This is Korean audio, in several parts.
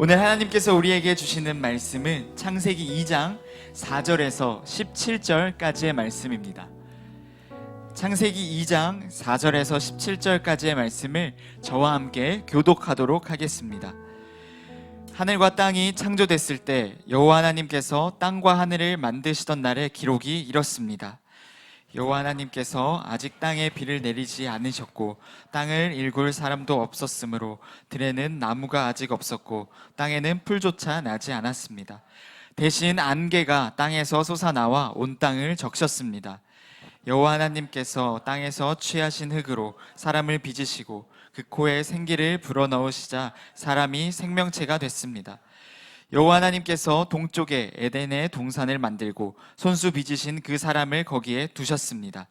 오늘 하나님께서 우리에게 주시는 말씀은 창세기 2장 4절에서 17절까지의 말씀입니다. 창세기 2장 4절에서 17절까지의 말씀을 저와 함께 교독하도록 하겠습니다. 하늘과 땅이 창조됐을 때 여호와 하나님께서 땅과 하늘을 만드시던 날의 기록이 이렇습니다. 여호와 하나님께서 아직 땅에 비를 내리지 않으셨고 땅을 일굴 사람도 없었으므로 들에는 나무가 아직 없었고 땅에는 풀조차 나지 않았습니다. 대신 안개가 땅에서 솟아나와 온 땅을 적셨습니다. 여호와 하나님께서 땅에서 취하신 흙으로 사람을 빚으시고 그 코에 생기를 불어넣으시자 사람이 생명체가 됐습니다. 여호와 하나님께서 동쪽에 에덴의 동산을 만들고 손수 빚으신 그 사람을 거기에 두셨습니다.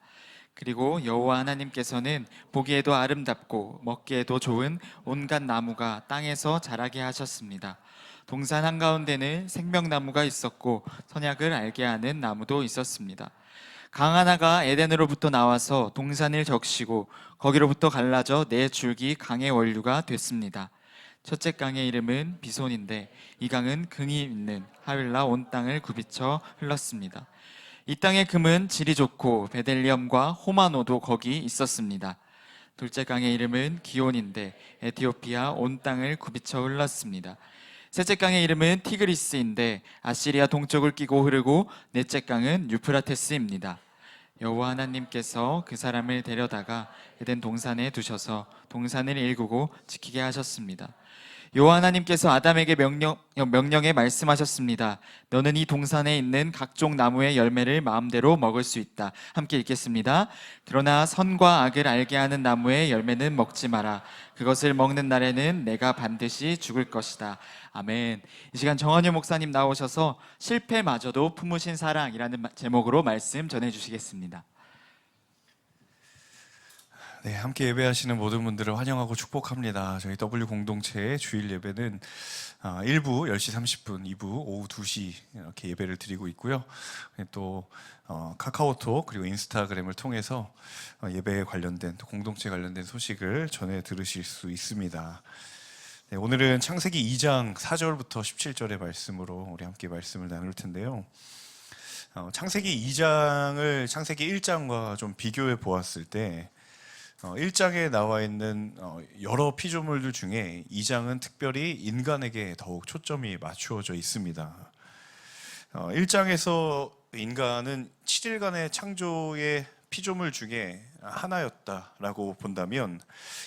그리고 여호와 하나님께서는 보기에도 아름답고 먹기에도 좋은 온갖 나무가 땅에서 자라게 하셨습니다. 동산 한가운데는 생명나무가 있었고 선약을 알게 하는 나무도 있었습니다. 강 하나가 에덴으로부터 나와서 동산을 적시고 거기로부터 갈라져 네 줄기 강의 원류가 됐습니다. 첫째 강의 이름은 비손인데 이 강은 금이 있는 하윌라 온 땅을 굽이쳐 흘렀습니다. 이 땅의 금은 질이 좋고 베델리엄과 호마노도 거기 있었습니다. 둘째 강의 이름은 기온인데 에티오피아 온 땅을 굽이쳐 흘렀습니다. 셋째 강의 이름은 티그리스인데 아시리아 동쪽을 끼고 흐르고 넷째 강은 유프라테스입니다. 여호와 하나님께서 그 사람을 데려다가 에덴 동산에 두셔서 동산을 일구고 지키게 하셨습니다. 여호와 하나님께서 아담에게 명령에 말씀하셨습니다. 너는 이 동산에 있는 각종 나무의 열매를 마음대로 먹을 수 있다. 함께 읽겠습니다. 그러나 선과 악을 알게 하는 나무의 열매는 먹지 마라. 그것을 먹는 날에는 내가 반드시 죽을 것이다. 아멘. 이 시간 정한유 목사님 나오셔서 실패마저도 품으신 사랑이라는 제목으로 말씀 전해주시겠습니다. 네, 함께 예배하시는 모든 분들을 환영하고 축복합니다. 저희 W 공동체의 주일 예배는 1부 10시 30분, 2부 오후 2시 이렇게 예배를 드리고 있고요. 또 카카오톡 그리고 인스타그램을 통해서 예배에 관련된 또 공동체 관련된 소식을 전해 들으실 수 있습니다. 네, 오늘은 창세기 2장 4절부터 17절의 말씀으로 우리 함께 말씀을 나눌 텐데요. 창세기 2장을 창세기 1장과 좀 비교해 보았을 때 1장에 나와 있는 여러 피조물들 중에 2장은 특별히 인간에게 더욱 초점이 맞추어져 있습니다. 1장에서 인간은 7일간의 창조의 피조물 중에 하나였다라고 본다면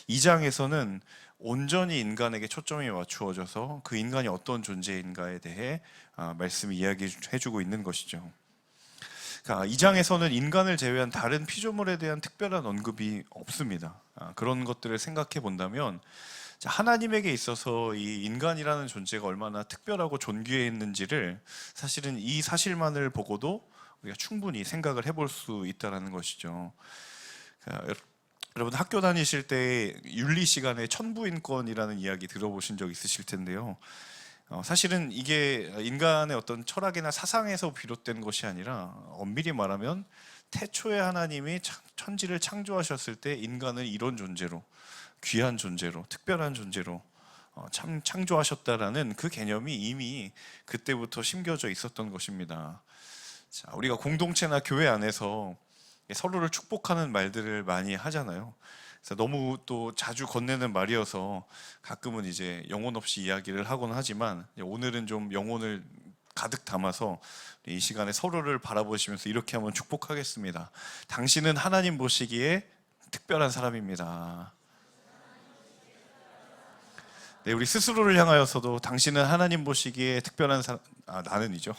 2장에서는 온전히 인간에게 초점이 맞추어져서 그 인간이 어떤 존재인가에 대해 말씀이 이야기해주고 있는 것이죠. 2장에서는 인간을 제외한 다른 피조물에 대한 특별한 언급이 없습니다. 그런 것들을 생각해 본다면 하나님에게 있어서 이 인간이라는 존재가 얼마나 특별하고 존귀했는지를 사실은 이 사실만을 보고도 우리가 충분히 생각을 해볼 수 있다는 것이죠. 여러분 학교 다니실 때 윤리 시간에 천부인권이라는 이야기 들어보신 적 있으실 텐데요. 사실은 이게 인간의 어떤 철학이나 사상에서 비롯된 것이 아니라 엄밀히 말하면 태초에 하나님이 천지를 창조하셨을 때 인간을 이런 존재로, 귀한 존재로, 특별한 존재로 창조하셨다라는 그 개념이 이미 그때부터 심겨져 있었던 것입니다. 자, 우리가 공동체나 교회 안에서 서로를 축복하는 말들을 많이 하잖아요. 너무 또 자주 건네는 말이어서 가끔은 이제 영혼 없이 이야기를 하곤 하지만 오늘은 좀 영혼을 가득 담아서 이 시간에 서로를 바라보시면서 이렇게 한번 축복하겠습니다. 당신은 하나님 보시기에 특별한 사람입니다. 네, 우리 스스로를 향하여서도 당신은 하나님 보시기에 특별한 사람, 나는이죠.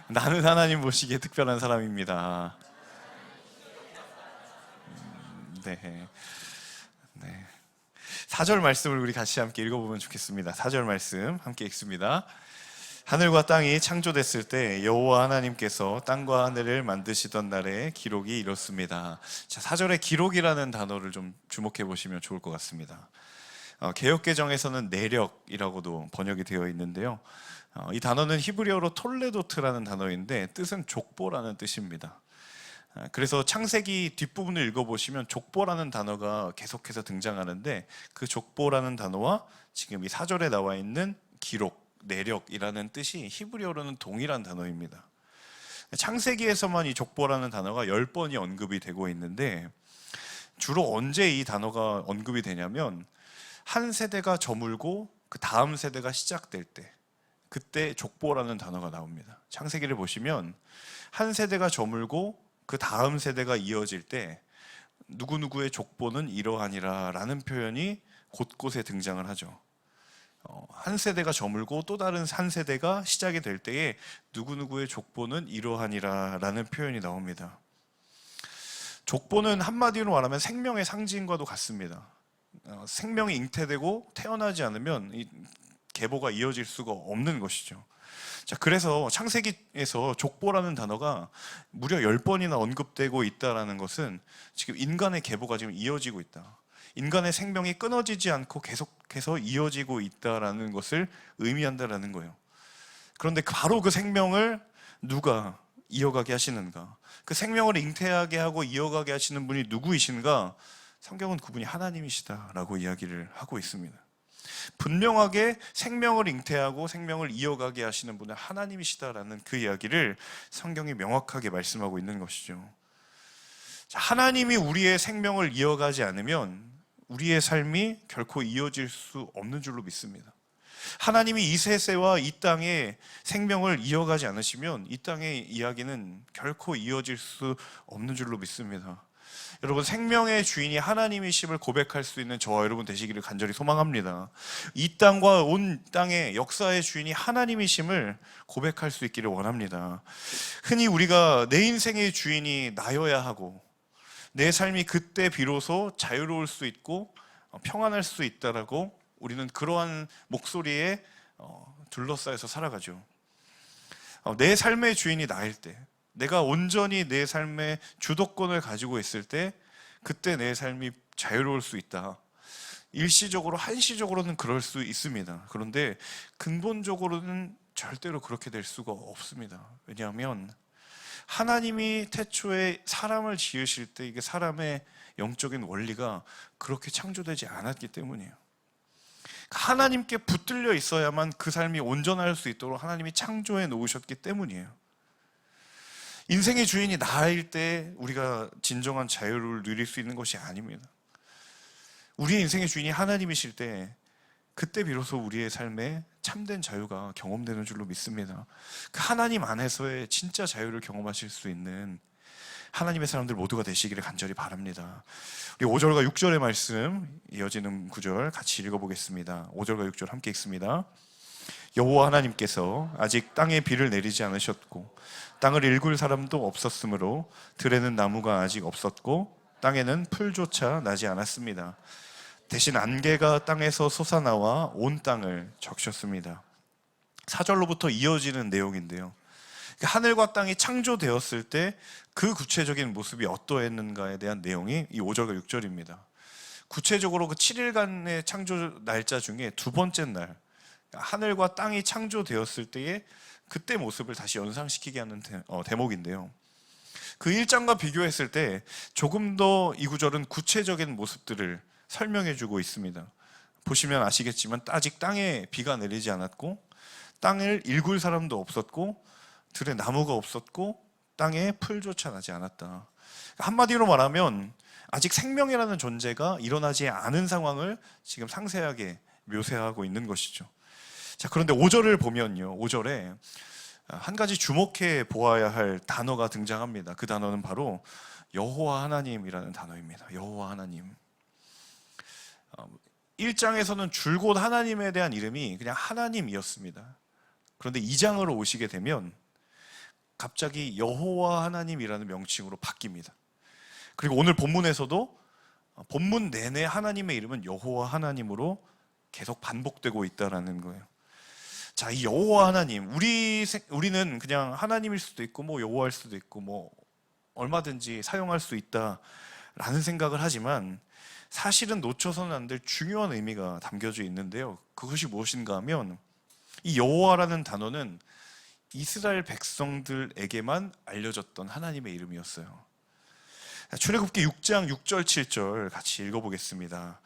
나는 하나님 보시기에 특별한 사람입니다. 네. 4절 말씀을 우리 같이 함께 읽어보면 좋겠습니다. 4절 말씀 함께 읽습니다. 하늘과 땅이 창조됐을 때 여호와 하나님께서 땅과 하늘을 만드시던 날의 기록이 이렇습니다. 자, 4절의 기록이라는 단어를 좀 주목해 보시면 좋을 것 같습니다. 개역개정에서는 내력이라고도 번역이 되어 있는데요. 이 단어는 히브리어로 톨레도트라는 단어인데 뜻은 족보라는 뜻입니다. 그래서 창세기 뒷부분을 읽어보시면 족보라는 단어가 계속해서 등장하는데 그 족보라는 단어와 지금 이 4절에 나와 있는 기록, 내력이라는 뜻이 히브리어로는 동일한 단어입니다. 창세기에서만 이 족보라는 단어가 10번이 언급이 되고 있는데 주로 언제 이 단어가 언급이 되냐면 한 세대가 저물고 그 다음 세대가 시작될 때, 그때 족보라는 단어가 나옵니다. 창세기를 보시면 한 세대가 저물고 그 다음 세대가 이어질 때 누구누구의 족보는 이러하니라 라는 표현이 곳곳에 등장을 하죠. 한 세대가 저물고 또 다른 한 세대가 시작이 될 때에 누구누구의 족보는 이러하니라 라는 표현이 나옵니다. 족보는 한마디로 말하면 생명의 상징과도 같습니다. 생명이 잉태되고 태어나지 않으면 이 계보가 이어질 수가 없는 것이죠. 자, 그래서 창세기에서 족보라는 단어가 무려 10번이나 언급되고 있다는 것은 지금 인간의 계보가 지금 이어지고 있다. 인간의 생명이 끊어지지 않고 계속해서 이어지고 있다는 것을 의미한다는 거예요. 그런데 바로 그 생명을 누가 이어가게 하시는가? 그 생명을 잉태하게 하고 이어가게 하시는 분이 누구이신가? 성경은 그분이 하나님이시다라고 이야기를 하고 있습니다. 분명하게 생명을 잉태하고 생명을 이어가게 하시는 분은 하나님이시다라는 그 이야기를 성경이 명확하게 말씀하고 있는 것이죠. 하나님이 우리의 생명을 이어가지 않으면 우리의 삶이 결코 이어질 수 없는 줄로 믿습니다. 하나님이 이 세세와 이 땅의 생명을 이어가지 않으시면 이 땅의 이야기는 결코 이어질 수 없는 줄로 믿습니다. 여러분, 생명의 주인이 하나님이심을 고백할 수 있는 저와 여러분 되시기를 간절히 소망합니다. 이 땅과 온 땅의 역사의 주인이 하나님이심을 고백할 수 있기를 원합니다. 흔히 우리가 내 인생의 주인이 나여야 하고 내 삶이 그때 비로소 자유로울 수 있고 평안할 수 있다라고 우리는 그러한 목소리에 둘러싸여서 살아가죠. 내 삶의 주인이 나일 때, 내가 온전히 내 삶의 주도권을 가지고 있을 때 그때 내 삶이 자유로울 수 있다. 일시적으로, 한시적으로는 그럴 수 있습니다. 그런데 근본적으로는 절대로 그렇게 될 수가 없습니다. 왜냐하면 하나님이 태초에 사람을 지으실 때 이게 사람의 영적인 원리가 그렇게 창조되지 않았기 때문이에요. 하나님께 붙들려 있어야만 그 삶이 온전할 수 있도록 하나님이 창조해 놓으셨기 때문이에요. 인생의 주인이 나일 때 우리가 진정한 자유를 누릴 수 있는 것이 아닙니다. 우리의 인생의 주인이 하나님이실 때 그때 비로소 우리의 삶에 참된 자유가 경험되는 줄로 믿습니다. 그 하나님 안에서의 진짜 자유를 경험하실 수 있는 하나님의 사람들 모두가 되시기를 간절히 바랍니다. 우리 5절과 6절의 말씀, 이어지는 구절 같이 읽어보겠습니다. 5절과 6절 함께 읽습니다. 여호와 하나님께서 아직 땅에 비를 내리지 않으셨고 땅을 일굴 사람도 없었으므로 들에는 나무가 아직 없었고 땅에는 풀조차 나지 않았습니다. 대신 안개가 땅에서 솟아나와 온 땅을 적셨습니다. 4절로부터 이어지는 내용인데요, 하늘과 땅이 창조되었을 때 그 구체적인 모습이 어떠했는가에 대한 내용이 이 5절과 6절입니다. 구체적으로 그 7일간의 창조 날짜 중에 두 번째 날, 하늘과 땅이 창조되었을 때의 그때 모습을 다시 연상시키게 하는 대목인데요, 그 1장과 비교했을 때 조금 더 이 구절은 구체적인 모습들을 설명해주고 있습니다. 보시면 아시겠지만 아직 땅에 비가 내리지 않았고 땅을 일굴 사람도 없었고 들에 나무가 없었고 땅에 풀조차 나지 않았다. 한마디로 말하면 아직 생명이라는 존재가 일어나지 않은 상황을 지금 상세하게 묘사하고 있는 것이죠. 자, 그런데 5절을 보면요, 5절에 한 가지 주목해 보아야 할 단어가 등장합니다. 그 단어는 바로 여호와 하나님이라는 단어입니다. 여호와 하나님. 1장에서는 줄곧 하나님에 대한 이름이 그냥 하나님이었습니다. 그런데 2장으로 오시게 되면 갑자기 여호와 하나님이라는 명칭으로 바뀝니다. 그리고 오늘 본문에서도 본문 내내 하나님의 이름은 여호와 하나님으로 계속 반복되고 있다는 거예요. 자, 이 여호와 하나님, 우리는 그냥 하나님일 수도 있고 뭐 여호와일 수도 있고 뭐 얼마든지 사용할 수 있다라는 생각을 하지만 사실은 놓쳐서는 안 될 중요한 의미가 담겨져 있는데요, 그것이 무엇인가 하면 이 여호와라는 단어는 이스라엘 백성들에게만 알려졌던 하나님의 이름이었어요. 출애굽기 6장 6절 7절 같이 읽어보겠습니다.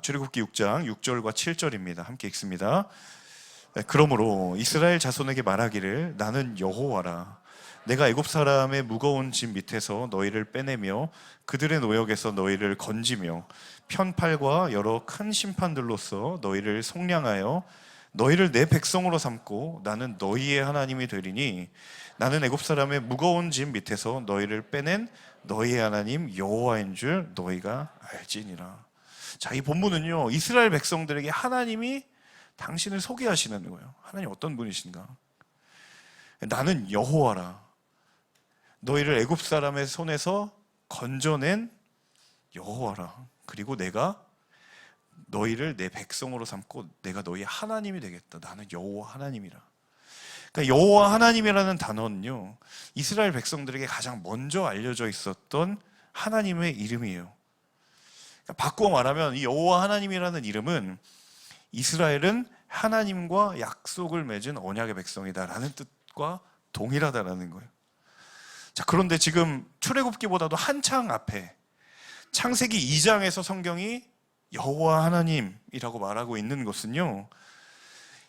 출애굽기 6장 6절과 7절입니다. 함께 읽습니다. 그러므로 이스라엘 자손에게 말하기를 나는 여호와라. 내가 애굽 사람의 무거운 짐 밑에서 너희를 빼내며 그들의 노역에서 너희를 건지며 편팔과 여러 큰 심판들로서 너희를 속량하여 너희를 내 백성으로 삼고 나는 너희의 하나님이 되리니 나는 애굽 사람의 무거운 짐 밑에서 너희를 빼낸 너희의 하나님 여호와인 줄 너희가 알지니라. 자, 이 본문은요, 이스라엘 백성들에게 하나님이 당신을 소개하시는 거예요. 하나님 어떤 분이신가? 나는 여호와라. 너희를 애굽 사람의 손에서 건져낸 여호와라. 그리고 내가 너희를 내 백성으로 삼고 내가 너희의 하나님이 되겠다. 나는 여호와 하나님이라. 그러니까 여호와 하나님이라는 단어는요, 이스라엘 백성들에게 가장 먼저 알려져 있었던 하나님의 이름이에요. 그러니까 바꾸어 말하면 이 여호와 하나님이라는 이름은 이스라엘은 하나님과 약속을 맺은 언약의 백성이다라는 뜻과 동일하다라는 거예요. 자, 그런데 지금 출애굽기보다도 한창 앞에 창세기 2장에서 성경이 여호와 하나님이라고 말하고 있는 것은요,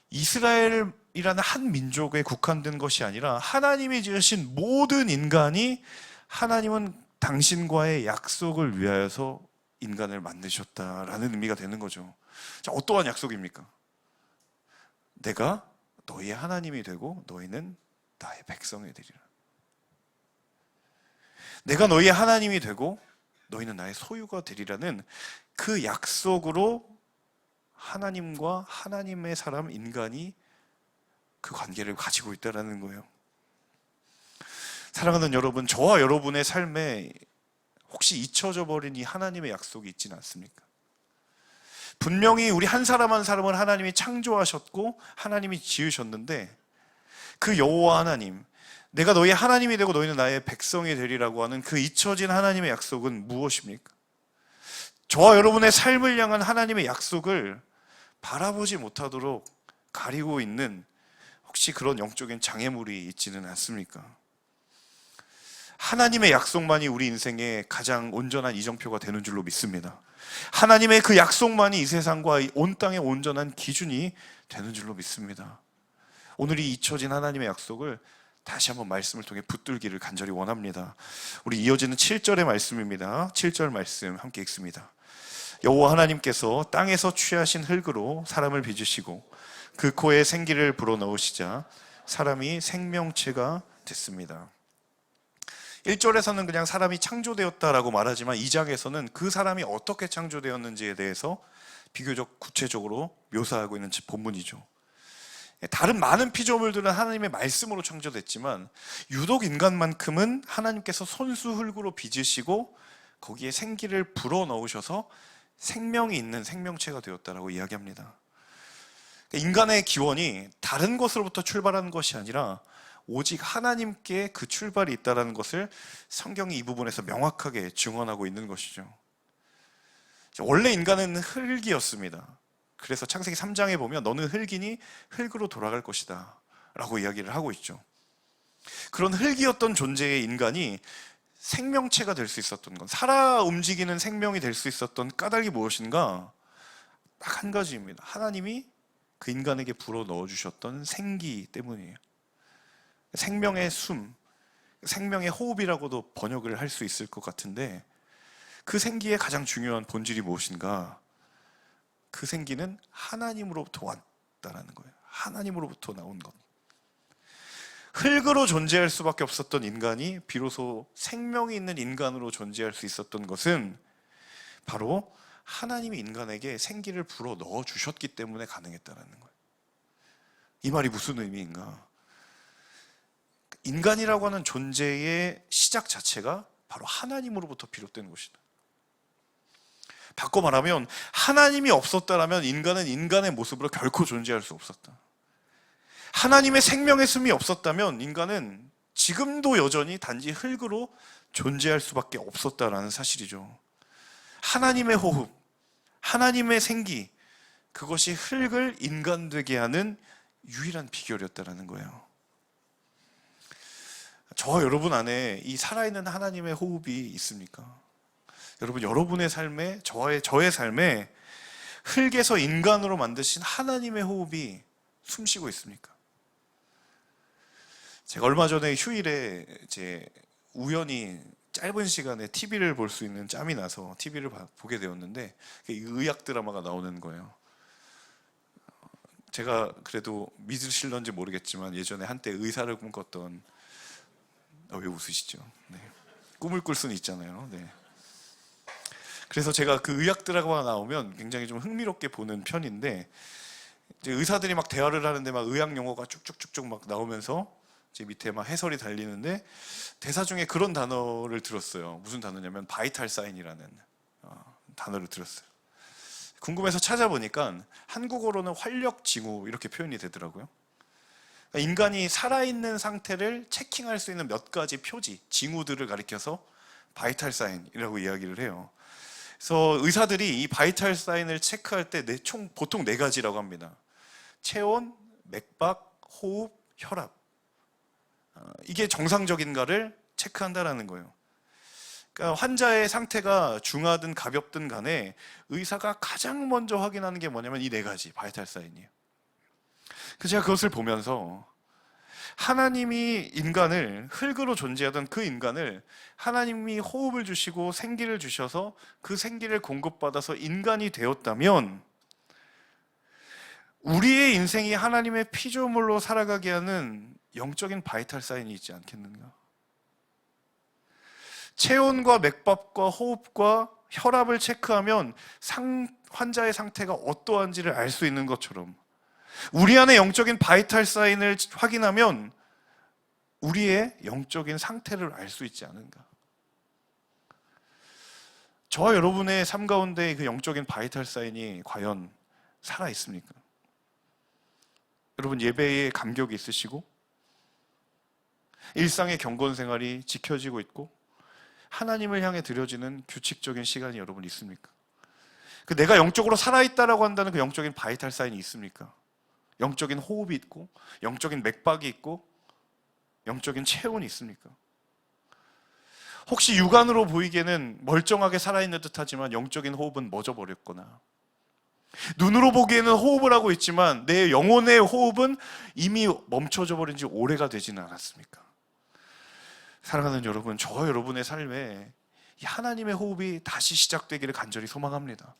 이스라엘이라는 한 민족에 국한된 것이 아니라 하나님이 지으신 모든 인간이 하나님은 당신과의 약속을 위하여서 인간을 만드셨다라는 의미가 되는 거죠. 자, 어떠한 약속입니까? 내가 너희의 하나님이 되고 너희는 나의 백성이 되리라. 내가 너희의 하나님이 되고 너희는 나의 소유가 되리라는 그 약속으로 하나님과 하나님의 사람 인간이 그 관계를 가지고 있다는 거예요. 사랑하는 여러분, 저와 여러분의 삶에 혹시 잊혀져 버린 이 하나님의 약속이 있지는 않습니까? 분명히 우리 한 사람 한 사람을 하나님이 창조하셨고 하나님이 지으셨는데 그 여호와 하나님, 내가 너희의 하나님이 되고 너희는 나의 백성이 되리라고 하는 그 잊혀진 하나님의 약속은 무엇입니까? 저와 여러분의 삶을 향한 하나님의 약속을 바라보지 못하도록 가리고 있는 혹시 그런 영적인 장애물이 있지는 않습니까? 하나님의 약속만이 우리 인생의 가장 온전한 이정표가 되는 줄로 믿습니다. 하나님의 그 약속만이 이 세상과 온 땅의 온전한 기준이 되는 줄로 믿습니다. 오늘 이 잊혀진 하나님의 약속을 다시 한번 말씀을 통해 붙들기를 간절히 원합니다. 우리 이어지는 7절의 말씀입니다. 7절 말씀 함께 읽습니다. 여호와 하나님께서 땅에서 취하신 흙으로 사람을 빚으시고 그 코에 생기를 불어넣으시자 사람이 생명체가 됐습니다. 1절에서는 그냥 사람이 창조되었다라고 말하지만 2장에서는 그 사람이 어떻게 창조되었는지에 대해서 비교적 구체적으로 묘사하고 있는 본문이죠. 다른 많은 피조물들은 하나님의 말씀으로 창조됐지만 유독 인간만큼은 하나님께서 손수 흙으로 빚으시고 거기에 생기를 불어넣으셔서 생명이 있는 생명체가 되었다라고 이야기합니다. 인간의 기원이 다른 것으로부터 출발하는 것이 아니라 오직 하나님께 그 출발이 있다는 것을 성경이 이 부분에서 명확하게 증언하고 있는 것이죠. 원래 인간은 흙이었습니다. 그래서 창세기 3장에 보면 너는 흙이니 흙으로 돌아갈 것이다 라고 이야기를 하고 있죠. 그런 흙이었던 존재의 인간이 생명체가 될 수 있었던 건, 살아 움직이는 생명이 될 수 있었던 까닭이 무엇인가? 딱 한 가지입니다. 하나님이 그 인간에게 불어 넣어주셨던 생기 때문이에요. 생명의 숨, 생명의 호흡이라고도 번역을 할 수 있을 것 같은데 그 생기의 가장 중요한 본질이 무엇인가? 그 생기는 하나님으로부터 왔다라는 거예요. 하나님으로부터 나온 것. 흙으로 존재할 수밖에 없었던 인간이 비로소 생명이 있는 인간으로 존재할 수 있었던 것은 바로 하나님이 인간에게 생기를 불어 넣어 주셨기 때문에 가능했다는 거예요. 이 말이 무슨 의미인가? 인간이라고 하는 존재의 시작 자체가 바로 하나님으로부터 비롯된 것이다. 바꿔 말하면 하나님이 없었다라면 인간은 인간의 모습으로 결코 존재할 수 없었다. 하나님의 생명의 숨이 없었다면 인간은 지금도 여전히 단지 흙으로 존재할 수밖에 없었다라는 사실이죠. 하나님의 호흡, 하나님의 생기, 그것이 흙을 인간 되게 하는 유일한 비결이었다라는 거예요. 저와 여러분 안에 이 살아있는 하나님의 호흡이 있습니까? 여러분, 여러분의 삶에, 저의 삶에 흙에서 인간으로 만드신 하나님의 호흡이 숨쉬고 있습니까? 제가 얼마 전에 휴일에 이제 우연히 짧은 시간에 TV를 볼 수 있는 짬이 나서 TV를 보게 되었는데 의학 드라마가 나오는 거예요. 제가 그래도 믿으실런지 모르겠지만 예전에 한때 의사를 꿈꿨던, 왜 웃으시죠? 네. 꿈을 꿀 수는 있잖아요. 네. 그래서 제가 그 의학 드라마가 나오면 굉장히 좀 흥미롭게 보는 편인데, 이제 의사들이 막 대화를 하는데 막 의학 용어가 쭉쭉쭉쭉 막 나오면서 제 밑에 막 해설이 달리는데, 대사 중에 그런 단어를 들었어요. 무슨 단어냐면 바이탈 사인이라는 단어를 들었어요. 궁금해서 찾아보니까 한국어로는 활력 징후 이렇게 표현이 되더라고요. 그러니까 인간이 살아있는 상태를 체킹할 수 있는 몇 가지 표지, 징후들을 가리켜서 바이탈 사인이라고 이야기를 해요. 그래서 의사들이 이 바이탈 사인을 체크할 때 총 보통 4가지라고 합니다. 체온, 맥박, 호흡, 혈압. 이게 정상적인가를 체크한다라는 거예요. 그러니까 환자의 상태가 중하든 가볍든 간에 의사가 가장 먼저 확인하는 게 뭐냐면 이 4가지 바이탈 사인이에요. 그래서 제가 그것을 보면서 하나님이 인간을, 흙으로 존재하던 그 인간을 하나님이 호흡을 주시고 생기를 주셔서 그 생기를 공급받아서 인간이 되었다면 우리의 인생이 하나님의 피조물로 살아가게 하는 영적인 바이탈 사인이 있지 않겠는가? 체온과 맥박과 호흡과 혈압을 체크하면 환자의 상태가 어떠한지를 알 수 있는 것처럼 우리 안에 영적인 바이탈 사인을 확인하면 우리의 영적인 상태를 알 수 있지 않은가? 저와 여러분의 삶 가운데 그 영적인 바이탈 사인이 과연 살아 있습니까? 여러분, 예배에 감격이 있으시고 일상의 경건 생활이 지켜지고 있고 하나님을 향해 드려지는 규칙적인 시간이 여러분 있습니까? 내가 영적으로 살아있다라고 한다는 그 영적인 바이탈 사인이 있습니까? 영적인 호흡이 있고 영적인 맥박이 있고 영적인 체온이 있습니까? 혹시 육안으로 보이기에는 멀쩡하게 살아있는 듯하지만 영적인 호흡은 멎어버렸거나, 눈으로 보기에는 호흡을 하고 있지만 내 영혼의 호흡은 이미 멈춰져 버린 지 오래가 되지는 않았습니까? 사랑하는 여러분, 저와 여러분의 삶에 이 하나님의 호흡이 다시 시작되기를 간절히 소망합니다.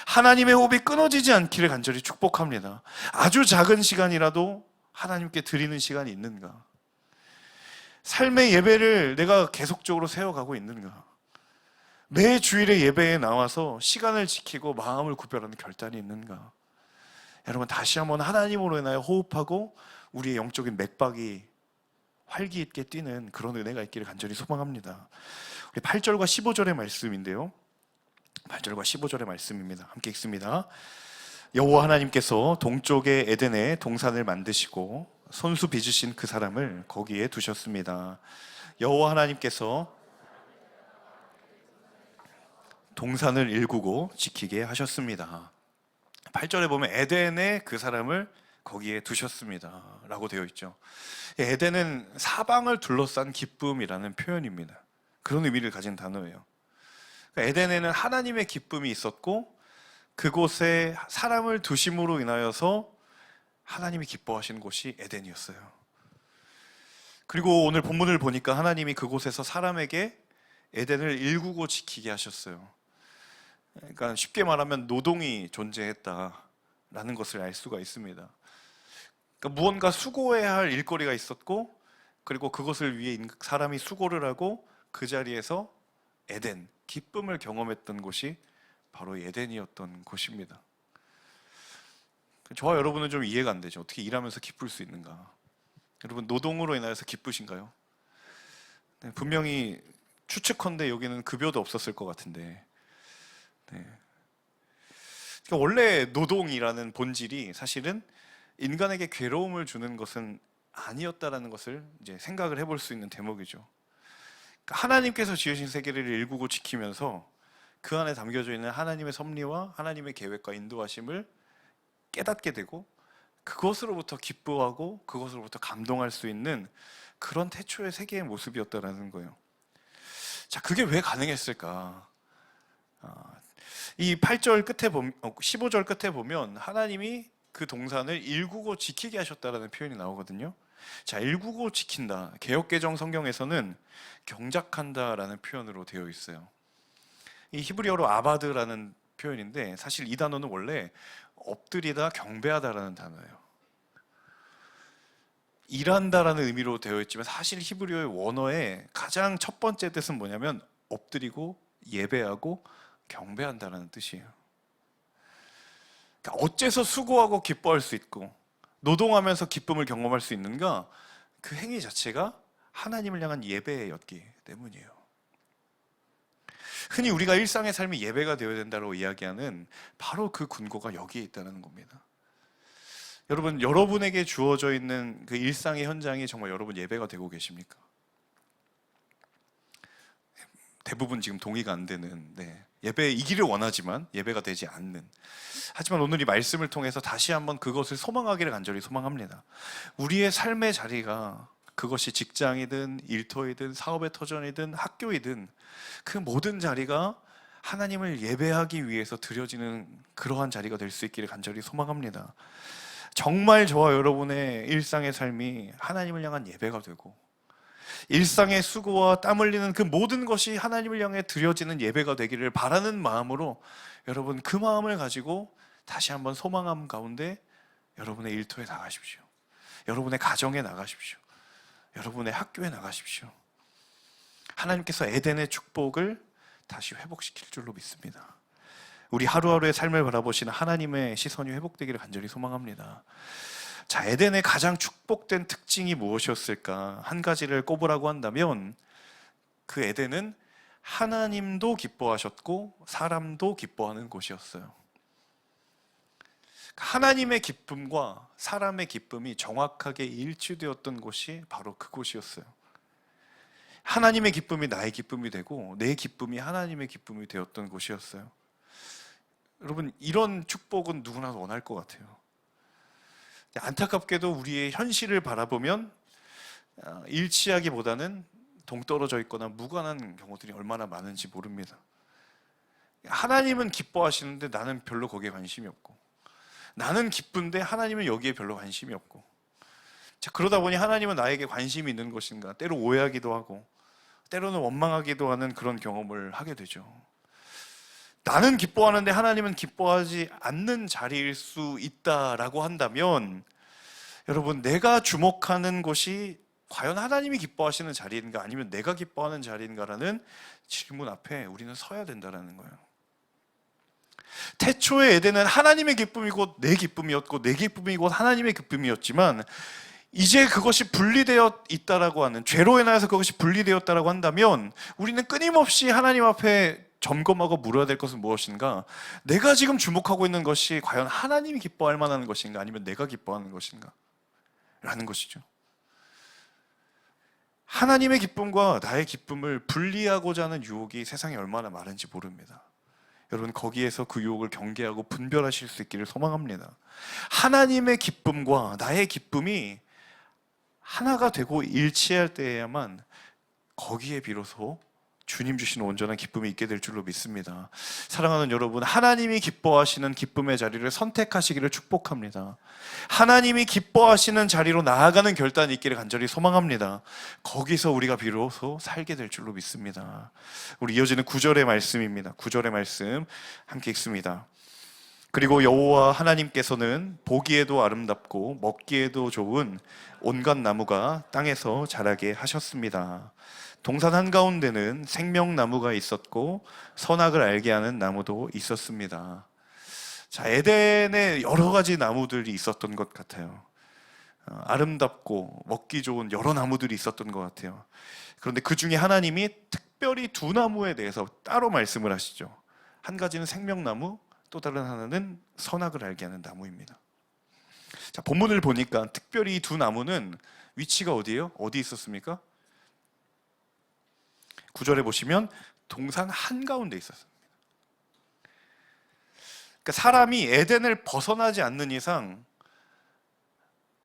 하나님의 호흡이 끊어지지 않기를 간절히 축복합니다. 아주 작은 시간이라도 하나님께 드리는 시간이 있는가? 삶의 예배를 내가 계속적으로 세워가고 있는가? 매 주일에 예배에 나와서 시간을 지키고 마음을 구별하는 결단이 있는가? 여러분, 다시 한번 하나님으로 인하여 호흡하고 우리의 영적인 맥박이 활기 있게 뛰는 그런 은혜가 있기를 간절히 소망합니다. 우리 8절과 15절의 말씀인데요. 8절과 15절의 말씀입니다. 함께 읽습니다. 여호와 하나님께서 동쪽의 에덴에 동산을 만드시고 손수 빚으신 그 사람을 거기에 두셨습니다. 여호와 하나님께서 동산을 일구고 지키게 하셨습니다. 8절에 보면 에덴에 그 사람을 거기에 두셨습니다 라고 되어 있죠. 에덴은 사방을 둘러싼 기쁨이라는 표현입니다. 그런 의미를 가진 단어예요. 에덴에는 하나님의 기쁨이 있었고 그곳에 사람을 두심으로 인하여서 하나님이 기뻐하시는 곳이 에덴이었어요. 그리고 오늘 본문을 보니까 하나님이 그곳에서 사람에게 에덴을 일구고 지키게 하셨어요. 그러니까 쉽게 말하면 노동이 존재했다라는 것을 알 수가 있습니다. 그러니까 무언가 수고해야 할 일거리가 있었고, 그리고 그것을 위해 사람이 수고를 하고 그 자리에서 에덴, 기쁨을 경험했던 곳이 바로 에덴이었던 곳입니다. 저와 여러분은 좀 이해가 안 되죠. 어떻게 일하면서 기쁠 수 있는가? 여러분, 노동으로 인하여서 기쁘신가요? 네, 분명히 추측컨대 여기는 급여도 없었을 것 같은데, 네. 그러니까 원래 노동이라는 본질이 사실은 인간에게 괴로움을 주는 것은 아니었다라는 것을 이제 생각을 해볼 수 있는 대목이죠. 그러니까 하나님께서 지으신 세계를 일구고 지키면서 그 안에 담겨져 있는 하나님의 섭리와 하나님의 계획과 인도하심을 깨닫게 되고 그것으로부터 기뻐하고 그것으로부터 감동할 수 있는 그런 태초의 세계의 모습이었다라는 거예요. 자, 그게 왜 가능했을까? 이 8절 끝에 15절 끝에 보면 하나님이 그 동산을 일구고 지키게 하셨다라는 표현이 나오거든요. 자, 일구고 지킨다. 개역개정 성경에서는 경작한다라는 표현으로 되어 있어요. 이 히브리어로 아바드라는 표현인데 사실 이 단어는 원래 엎드리다, 경배하다라는 단어예요. 일한다라는 의미로 되어 있지만 사실 히브리어의 원어의 가장 첫 번째 뜻은 뭐냐면 엎드리고 예배하고 경배한다라는 뜻이에요. 그러니까 어째서 수고하고 기뻐할 수 있고 노동하면서 기쁨을 경험할 수 있는가? 그 행위 자체가 하나님을 향한 예배였기 때문이에요. 흔히 우리가 일상의 삶이 예배가 되어야 된다고 이야기하는 바로 그 근거가 여기에 있다는 겁니다. 여러분, 여러분에게 주어져 있는 그 일상의 현장이 정말 여러분 예배가 되고 계십니까? 대부분 지금 동의가 안 되는, 예배이기를 원하지만 예배가 되지 않는. 하지만 오늘 이 말씀을 통해서 다시 한번 그것을 소망하기를 간절히 소망합니다. 우리의 삶의 자리가 그것이 직장이든 일터이든 사업의 터전이든 학교이든 그 모든 자리가 하나님을 예배하기 위해서 드려지는 그러한 자리가 될 수 있기를 간절히 소망합니다. 정말 저와 여러분의 일상의 삶이 하나님을 향한 예배가 되고 일상의 수고와 땀 흘리는 그 모든 것이 하나님을 향해 드려지는 예배가 되기를 바라는 마음으로 여러분 그 마음을 가지고 다시 한번 소망함 가운데 여러분의 일터에 나가십시오. 여러분의 가정에 나가십시오. 여러분의 학교에 나가십시오. 하나님께서 에덴의 축복을 다시 회복시킬 줄로 믿습니다. 우리 하루하루의 삶을 바라보시는 하나님의 시선이 회복되기를 간절히 소망합니다. 자, 에덴의 가장 축복된 특징이 무엇이었을까? 한 가지를 꼽으라고 한다면 그 에덴은 하나님도 기뻐하셨고 사람도 기뻐하는 곳이었어요. 하나님의 기쁨과 사람의 기쁨이 정확하게 일치되었던 곳이 바로 그곳이었어요. 하나님의 기쁨이 나의 기쁨이 되고 내 기쁨이 하나님의 기쁨이 되었던 곳이었어요. 여러분, 이런 축복은 누구나 원할 것 같아요. 안타깝게도 우리의 현실을 바라보면 일치하기보다는 동떨어져 있거나 무관한 경우들이 얼마나 많은지 모릅니다. 하나님은 기뻐하시는데 나는 별로 거기에 관심이 없고, 나는 기쁜데 하나님은 여기에 별로 관심이 없고, 자, 그러다 보니 하나님은 나에게 관심이 있는 것인가 때로 오해하기도 하고 때로는 원망하기도 하는 그런 경험을 하게 되죠. 나는 기뻐하는데 하나님은 기뻐하지 않는 자리일 수 있다라고 한다면 여러분, 내가 주목하는 것이 과연 하나님이 기뻐하시는 자리인가 아니면 내가 기뻐하는 자리인가라는 질문 앞에 우리는 서야 된다는 거예요. 태초의 에덴은 하나님의 기쁨이 곧 내 기쁨이었고 내 기쁨이 곧 하나님의 기쁨이었지만 이제 그것이 분리되어 있다라고 하는, 죄로 인하여서 그것이 분리되었다라고 한다면 우리는 끊임없이 하나님 앞에 점검하고 물어야 될 것은 무엇인가? 내가 지금 주목하고 있는 것이 과연 하나님이 기뻐할 만한 것인가 아니면 내가 기뻐하는 것인가? 라는 것이죠. 하나님의 기쁨과 나의 기쁨을 분리하고자 하는 유혹이 세상에 얼마나 많은지 모릅니다. 여러분, 거기에서 그 유혹을 경계하고 분별하실 수 있기를 소망합니다. 하나님의 기쁨과 나의 기쁨이 하나가 되고 일치할 때에야만 거기에 비로소 주님 주시는 온전한 기쁨이 있게 될 줄로 믿습니다. 사랑하는 여러분, 하나님이 기뻐하시는 기쁨의 자리를 선택하시기를 축복합니다. 하나님이 기뻐하시는 자리로 나아가는 결단이 있기를 간절히 소망합니다. 거기서 우리가 비로소 살게 될 줄로 믿습니다. 우리 이어지는 9절의 말씀입니다. 9절의 말씀 함께 읽습니다. 그리고 여호와 하나님께서는 보기에도 아름답고 먹기에도 좋은 온갖 나무가 땅에서 자라게 하셨습니다. 동산 한가운데는 생명나무가 있었고 선악을 알게 하는 나무도 있었습니다. 자, 에덴에 여러 가지 나무들이 있었던 것 같아요. 아름답고 먹기 좋은 여러 나무들이 있었던 것 같아요. 그런데 그 중에 하나님이 특별히 두 나무에 대해서 따로 말씀을 하시죠. 한 가지는 생명나무, 또 다른 하나는 선악을 알게 하는 나무입니다. 자, 본문을 보니까 특별히 이 두 나무는 위치가 어디예요? 어디 있었습니까? 9절에 보시면 동산 한가운데 있었습니다. 그러니까 사람이 에덴을 벗어나지 않는 이상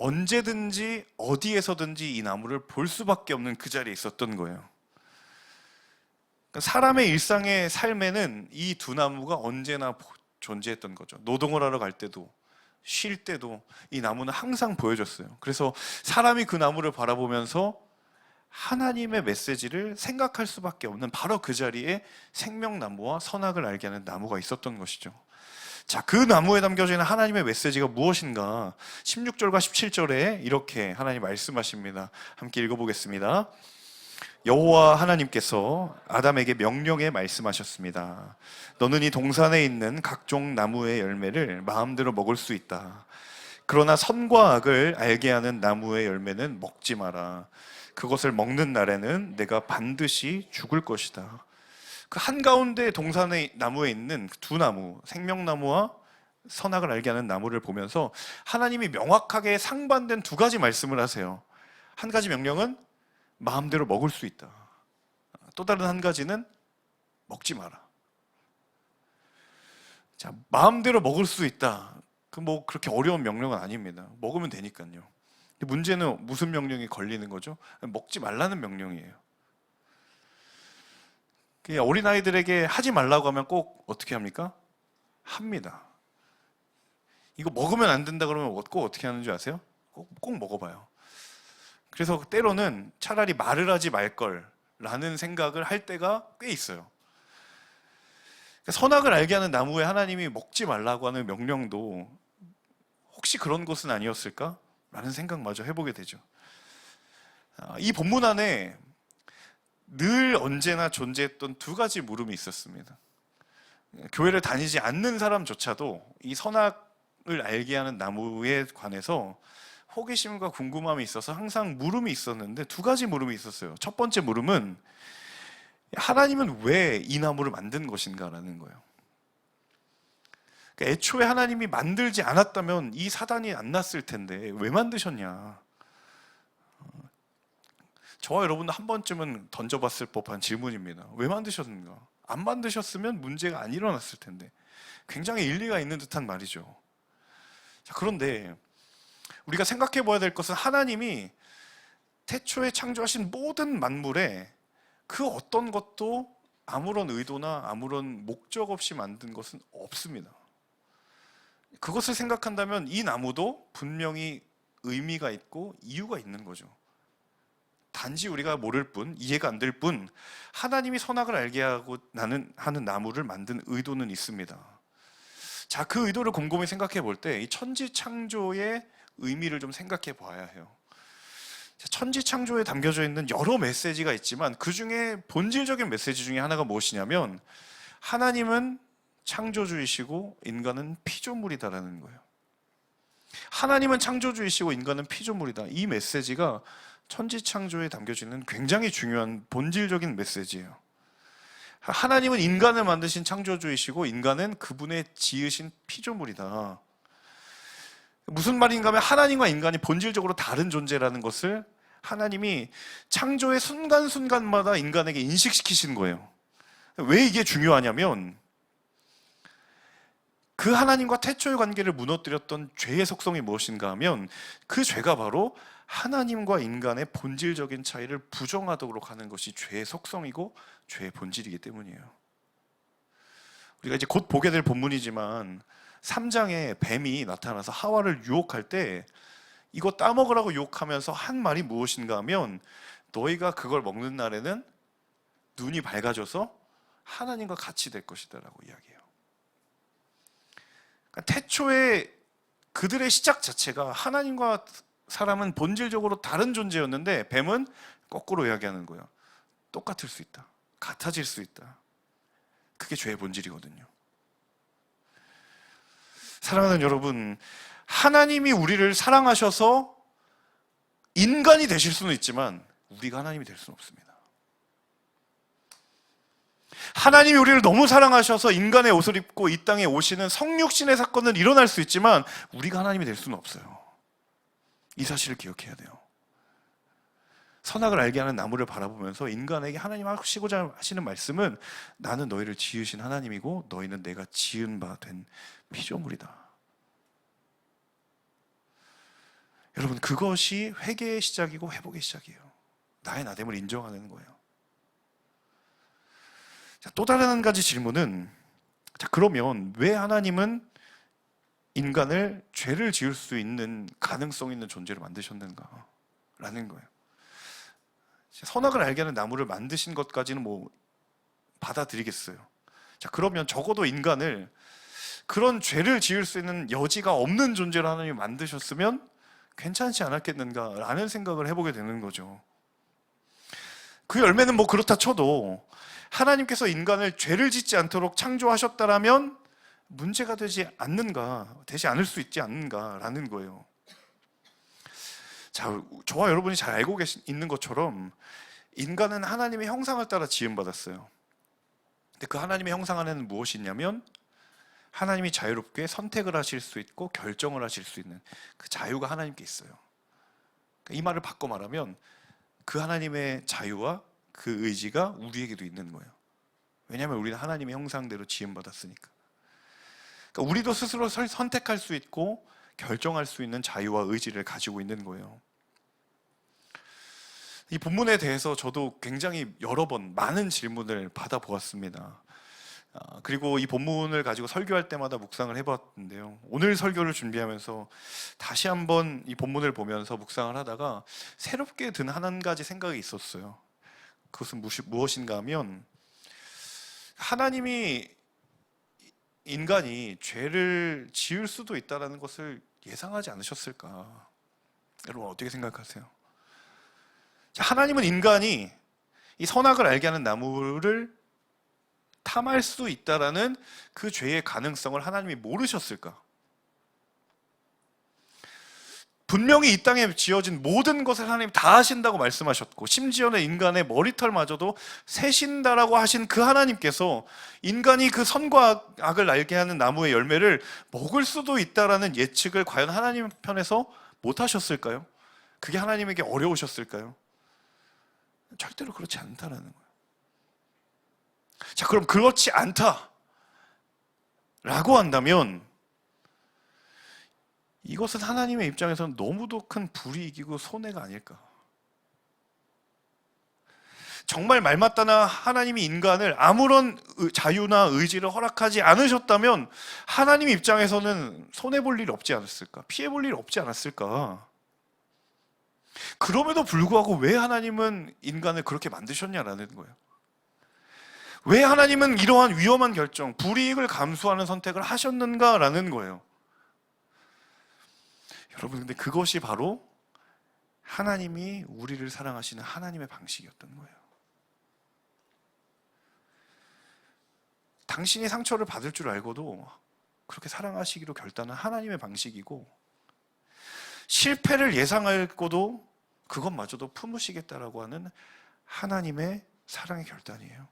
언제든지 어디에서든지 이 나무를 볼 수밖에 없는 그 자리에 있었던 거예요. 사람의 일상의 삶에는 이 두 나무가 언제나 존재했던 거죠. 노동을 하러 갈 때도 쉴 때도 이 나무는 항상 보여줬어요. 그래서 사람이 그 나무를 바라보면서 하나님의 메시지를 생각할 수밖에 없는 바로 그 자리에 생명나무와 선악을 알게 하는 나무가 있었던 것이죠. 자, 그 나무에 담겨져 있는 하나님의 메시지가 무엇인가? 16절과 17절에 이렇게 하나님 말씀하십니다. 함께 읽어보겠습니다. 여호와 하나님께서 아담에게 명령해 말씀하셨습니다. 너는 이 동산에 있는 각종 나무의 열매를 마음대로 먹을 수 있다. 그러나 선과 악을 알게 하는 나무의 열매는 먹지 마라. 그것을 먹는 날에는 내가 반드시 죽을 것이다. 그 한가운데 동산의 나무에 있는 두 나무, 생명나무와 선악을 알게 하는 나무를 보면서 하나님이 명확하게 상반된 두 가지 말씀을 하세요. 한 가지 명령은 마음대로 먹을 수 있다. 또 다른 한 가지는 먹지 마라. 자, 마음대로 먹을 수 있다. 그 뭐 그렇게 어려운 명령은 아닙니다. 먹으면 되니까요. 근데 문제는 무슨 명령이 걸리는 거죠? 먹지 말라는 명령이에요. 어린아이들에게 하지 말라고 하면 꼭 어떻게 합니까? 합니다. 이거 먹으면 안 된다 그러면 꼭 어떻게 하는 줄 아세요? 꼭 먹어봐요. 그래서 때로는 차라리 말을 하지 말걸 라는 생각을 할 때가 꽤 있어요. 선악을 알게 하는 나무에 하나님이 먹지 말라고 하는 명령도 혹시 그런 것은 아니었을까? 라는 생각마저 해보게 되죠. 이 본문 안에 늘 언제나 존재했던 두 가지 물음이 있었습니다. 교회를 다니지 않는 사람조차도 이 선악을 알게 하는 나무에 관해서 호기심과 궁금함이 있어서 항상 물음이 있었는데 두 가지 물음이 있었어요. 첫 번째 물음은 하나님은 왜 이 나무를 만든 것인가라는 거예요. 그러니까 애초에 하나님이 만들지 않았다면 이 사단이 안 났을 텐데 왜 만드셨냐. 저와 여러분도 한 번쯤은 던져봤을 법한 질문입니다. 왜 만드셨는가? 안 만드셨으면 문제가 안 일어났을 텐데 굉장히 일리가 있는 듯한 말이죠. 자, 그런데 우리가 생각해 봐야 될 것은 하나님이 태초에 창조하신 모든 만물에 그 어떤 것도 아무런 의도나 아무런 목적 없이 만든 것은 없습니다. 그것을 생각한다면 이 나무도 분명히 의미가 있고 이유가 있는 거죠. 단지 우리가 모를 뿐, 이해가 안 될 뿐, 하나님이 선악을 알게 하는 나무를 만든 의도는 있습니다. 자, 그 의도를 곰곰이 생각해 볼 때 이 천지 창조의 의미를 좀 생각해 봐야 해요. 천지 창조에 담겨져 있는 여러 메시지가 있지만 그 중에 본질적인 메시지 중에 하나가 무엇이냐면 하나님은 창조주이시고 인간은 피조물이다라는 거예요. 하나님은 창조주이시고 인간은 피조물이다. 이 메시지가 천지 창조에 담겨져 있는 굉장히 중요한 본질적인 메시지예요. 하나님은 인간을 만드신 창조주이시고 인간은 그분의 지으신 피조물이다. 무슨 말인가 하면 하나님과 인간이 본질적으로 다른 존재라는 것을 하나님이 창조의 순간순간마다 인간에게 인식시키신 거예요. 왜 이게 중요하냐면 그 하나님과 태초의 관계를 무너뜨렸던 죄의 속성이 무엇인가 하면 그 죄가 바로 하나님과 인간의 본질적인 차이를 부정하도록 하는 것이 죄의 속성이고 죄의 본질이기 때문이에요. 우리가 이제 곧 보게 될 본문이지만 3장에 뱀이 나타나서 하와를 유혹할 때 이거 따먹으라고 유혹하면서 한 말이 무엇인가 하면 너희가 그걸 먹는 날에는 눈이 밝아져서 하나님과 같이 될 것이다 라고 이야기해요. 그러니까 태초에 그들의 시작 자체가 하나님과 사람은 본질적으로 다른 존재였는데 뱀은 거꾸로 이야기하는 거예요. 똑같을 수 있다. 같아질 수 있다. 그게 죄의 본질이거든요. 사랑하는 여러분, 하나님이 우리를 사랑하셔서 인간이 되실 수는 있지만 우리가 하나님이 될 수는 없습니다. 하나님이 우리를 너무 사랑하셔서 인간의 옷을 입고 이 땅에 오시는 성육신의 사건은 일어날 수 있지만 우리가 하나님이 될 수는 없어요. 이 사실을 기억해야 돼요. 선악을 알게 하는 나무를 바라보면서 인간에게 하나님 하시고자 하시는 말씀은 나는 너희를 지으신 하나님이고 너희는 내가 지은 바 된 피조물이다. 여러분, 그것이 회개의 시작이고 회복의 시작이에요. 나의 나됨을 인정하는 거예요. 자, 또 다른 한 가지 질문은, 자, 그러면 왜 하나님은 인간을 죄를 지을 수 있는 가능성 있는 존재로 만드셨는가? 라는 거예요. 선악을 알게 하는 나무를 만드신 것까지는 뭐 받아들이겠어요. 자, 그러면 적어도 인간을 그런 죄를 지을 수 있는 여지가 없는 존재로 하나님이 만드셨으면 괜찮지 않았겠는가 라는 생각을 해보게 되는 거죠. 그 열매는 뭐 그렇다 쳐도 하나님께서 인간을 죄를 짓지 않도록 창조하셨다라면 문제가 되지 않는가, 되지 않을 수 있지 않는가라는 거예요. 자, 저와 여러분이 잘 알고 있는 것처럼 인간은 하나님의 형상을 따라 지음받았어요. 근데 그 하나님의 형상 안에는 무엇이 있냐면 하나님이 자유롭게 선택을 하실 수 있고 결정을 하실 수 있는 그 자유가 하나님께 있어요. 이 말을 바꿔 말하면 그 하나님의 자유와 그 의지가 우리에게도 있는 거예요. 왜냐하면 우리는 하나님의 형상대로 지음받았으니까. 그러니까 우리도 스스로 선택할 수 있고 결정할 수 있는 자유와 의지를 가지고 있는 거예요. 이 본문에 대해서 저도 굉장히 여러 번 많은 질문을 받아보았습니다. 그리고 이 본문을 가지고 설교할 때마다 묵상을 해봤는데요. 오늘 설교를 준비하면서 다시 한번 이 본문을 보면서 묵상을 하다가 새롭게 든 한 가지 생각이 있었어요. 그것은 무엇인가 하면 하나님이 인간이 죄를 지을 수도 있다는 것을 예상하지 않으셨을까? 여러분 어떻게 생각하세요? 하나님은 인간이 이 선악을 알게 하는 나무를 탐할 수 있다라는 그 죄의 가능성을 하나님이 모르셨을까? 분명히 이 땅에 지어진 모든 것을 하나님 다 하신다고 말씀하셨고 심지어는 인간의 머리털마저도 세신다라고 하신 그 하나님께서 인간이 그 선과 악을 알게 하는 나무의 열매를 먹을 수도 있다라는 예측을 과연 하나님 편에서 못하셨을까요? 그게 하나님에게 어려우셨을까요? 절대로 그렇지 않다라는 거예요. 자, 그럼 그렇지 않다라고 한다면 이것은 하나님의 입장에서는 너무도 큰 불이익이고 손해가 아닐까. 정말 말맞다나 하나님이 인간을 아무런 자유나 의지를 허락하지 않으셨다면 하나님 입장에서는 손해볼 일이 없지 않았을까? 피해볼 일이 없지 않았을까? 그럼에도 불구하고 왜 하나님은 인간을 그렇게 만드셨냐라는 거예요. 왜 하나님은 이러한 위험한 결정, 불이익을 감수하는 선택을 하셨는가라는 거예요. 여러분, 근데 그것이 바로 하나님이 우리를 사랑하시는 하나님의 방식이었던 거예요. 당신이 상처를 받을 줄 알고도 그렇게 사랑하시기로 결단한 하나님의 방식이고 실패를 예상하고도 그것마저도 품으시겠다라고 하는 하나님의 사랑의 결단이에요.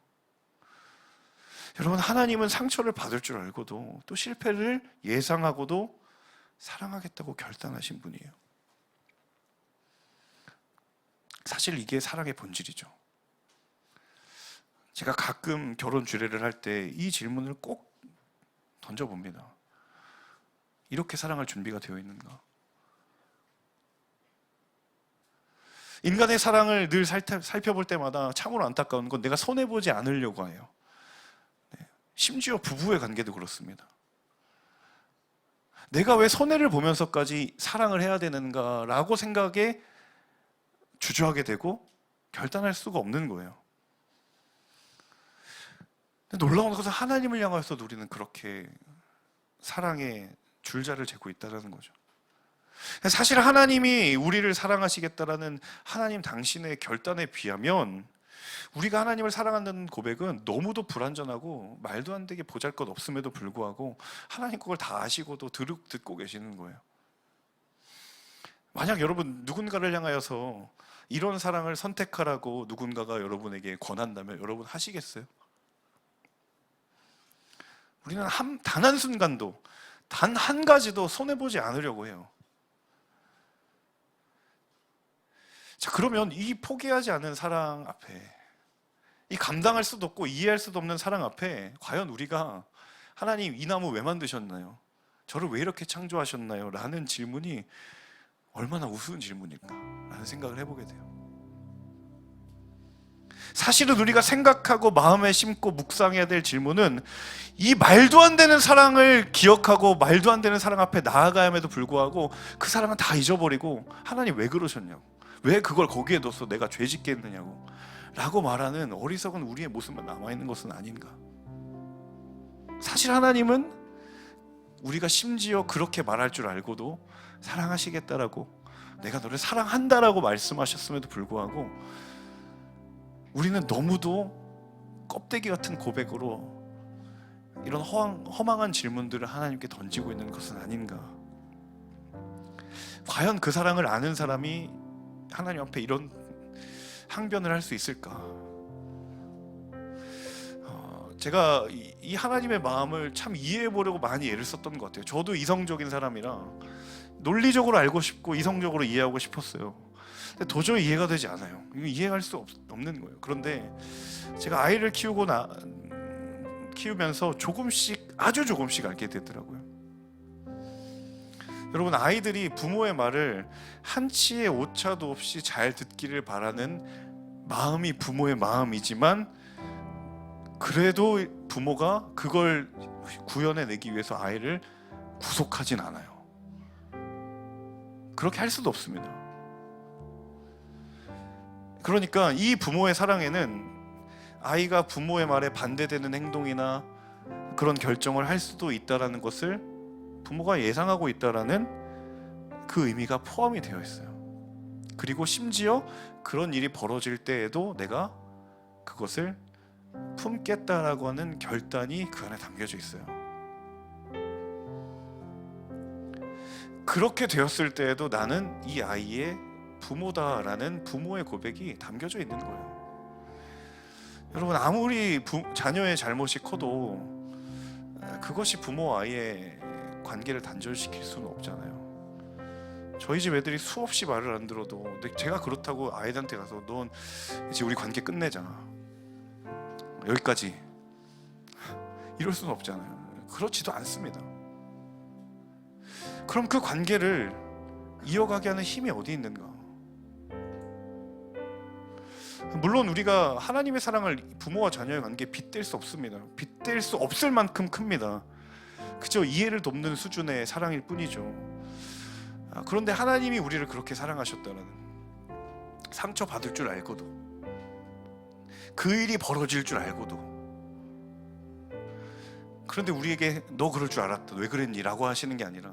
여러분, 하나님은 상처를 받을 줄 알고도 또 실패를 예상하고도 사랑하겠다고 결단하신 분이에요. 사실 이게 사랑의 본질이죠. 제가 가끔 결혼 주례를 할 때 이 질문을 꼭 던져봅니다. 이렇게 사랑할 준비가 되어 있는가? 인간의 사랑을 늘 살펴볼 때마다 참으로 안타까운 건 내가 손해보지 않으려고 해요. 심지어 부부의 관계도 그렇습니다. 내가 왜 손해를 보면서까지 사랑을 해야 되는가라고 생각에 주저하게 되고 결단할 수가 없는 거예요. 근데 놀라운 것은 하나님을 향해서 우리는 그렇게 사랑의 줄자를 재고 있다는 거죠. 사실 하나님이 우리를 사랑하시겠다라는 하나님 당신의 결단에 비하면 우리가 하나님을 사랑한다는 고백은 너무도 불완전하고 말도 안 되게 보잘것 없음에도 불구하고 하나님 그걸 다 아시고도 듣고 계시는 거예요. 만약 여러분 누군가를 향하여서 이런 사랑을 선택하라고 누군가가 여러분에게 권한다면 여러분 하시겠어요? 우리는 단 한순간도 단 한 가지도 손해보지 않으려고 해요. 자, 그러면 이 포기하지 않은 사랑 앞에, 이 감당할 수도 없고 이해할 수도 없는 사랑 앞에 과연 우리가 하나님 이 나무 왜 만드셨나요? 저를 왜 이렇게 창조하셨나요? 라는 질문이 얼마나 우스운 질문일까라는 생각을 해보게 돼요. 사실은 우리가 생각하고 마음에 심고 묵상해야 될 질문은 이 말도 안 되는 사랑을 기억하고 말도 안 되는 사랑 앞에 나아가야에도 불구하고 그 사랑은 다 잊어버리고 하나님 왜 그러셨냐고, 왜 그걸 거기에 둬서 내가 죄 짓게 했느냐고 라고 말하는 어리석은 우리의 모습만 남아있는 것은 아닌가. 사실 하나님은 우리가 심지어 그렇게 말할 줄 알고도 사랑하시겠다라고, 내가 너를 사랑한다라고 말씀하셨음에도 불구하고 우리는 너무도 껍데기 같은 고백으로 이런 허망한 질문들을 하나님께 던지고 있는 것은 아닌가. 과연 그 사랑을 아는 사람이 하나님 앞에 이런 항변을 할 수 있을까? 제가 이 하나님의 마음을 참 이해해 보려고 많이 애를 썼던 것 같아요. 저도 이성적인 사람이라 논리적으로 알고 싶고 이성적으로 이해하고 싶었어요. 근데 도저히 이해가 되지 않아요. 이거 이해할 수 없는 거예요. 그런데 제가 아이를 키우면서 조금씩, 아주 조금씩 알게 되더라고요. 여러분, 아이들이 부모의 말을 한치의 오차도 없이 잘 듣기를 바라는 마음이 부모의 마음이지만, 그래도 부모가 그걸 구현해내기 위해서 아이를 구속하진 않아요. 그렇게 할 수도 없습니다. 그러니까 이 부모의 사랑에는 아이가 부모의 말에 반대되는 행동이나 그런 결정을 할 수도 있다는 것을 부모가 예상하고 있다는 그 의미가 포함이 되어 있어요. 그리고 심지어 그런 일이 벌어질 때에도 내가 그것을 품겠다라고 하는 결단이 그 안에 담겨져 있어요. 그렇게 되었을 때에도 나는 이 아이의 부모다라는 부모의 고백이 담겨져 있는 거예요. 여러분, 아무리 자녀의 잘못이 커도 그것이 부모와 아이의 관계를 단절시킬 수는 없잖아요. 저희 집 애들이 수없이 말을 안 들어도, 근데 제가 그렇다고 아이들한테 가서 넌 이제 우리 관계 끝내자, 여기까지, 이럴 수는 없잖아요. 그렇지도 않습니다. 그럼 그 관계를 이어가게 하는 힘이 어디 있는가? 물론 우리가 하나님의 사랑을 부모와 자녀의 관계에 빗댈 수 없습니다. 빗댈 수 없을 만큼 큽니다. 그저 이해를 돕는 수준의 사랑일 뿐이죠. 그런데 하나님이 우리를 그렇게 사랑하셨다는, 상처받을 줄 알고도, 그 일이 벌어질 줄 알고도, 그런데 우리에게 너 그럴 줄 알았다, 왜 그랬니? 라고 하시는 게 아니라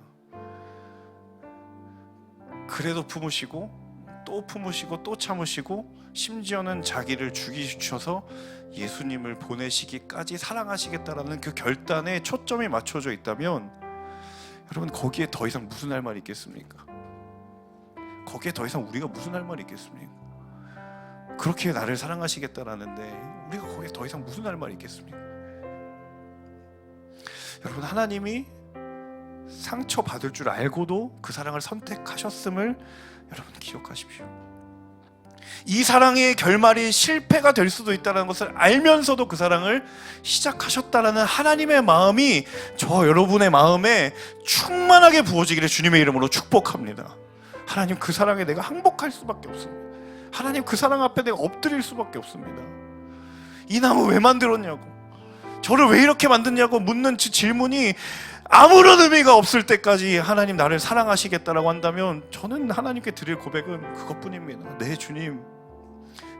그래도 품으시고 또 품으시고 또 참으시고, 심지어는 자기를 죽이셔서 예수님을 보내시기까지 사랑하시겠다라는 그 결단에 초점이 맞춰져 있다면, 여러분, 거기에 더 이상 무슨 할 말이 있겠습니까? 거기에 더 이상 우리가 무슨 할 말이 있겠습니까? 그렇게 나를 사랑하시겠다라는데 우리가 거기에 더 이상 무슨 할 말이 있겠습니까? 여러분, 하나님이 상처받을 줄 알고도 그 사랑을 선택하셨음을 여러분 기억하십시오. 이 사랑의 결말이 실패가 될 수도 있다는 것을 알면서도 그 사랑을 시작하셨다는 하나님의 마음이 저 여러분의 마음에 충만하게 부어지기를 주님의 이름으로 축복합니다. 하나님, 그 사랑에 내가 항복할 수밖에 없습니다. 하나님, 그 사랑 앞에 내가 엎드릴 수밖에 없습니다. 이 나무 왜 만들었냐고, 저를 왜 이렇게 만드냐고 묻는 질문이 아무런 의미가 없을 때까지 하나님 나를 사랑하시겠다라고 한다면, 저는 하나님께 드릴 고백은 그것뿐입니다. 네,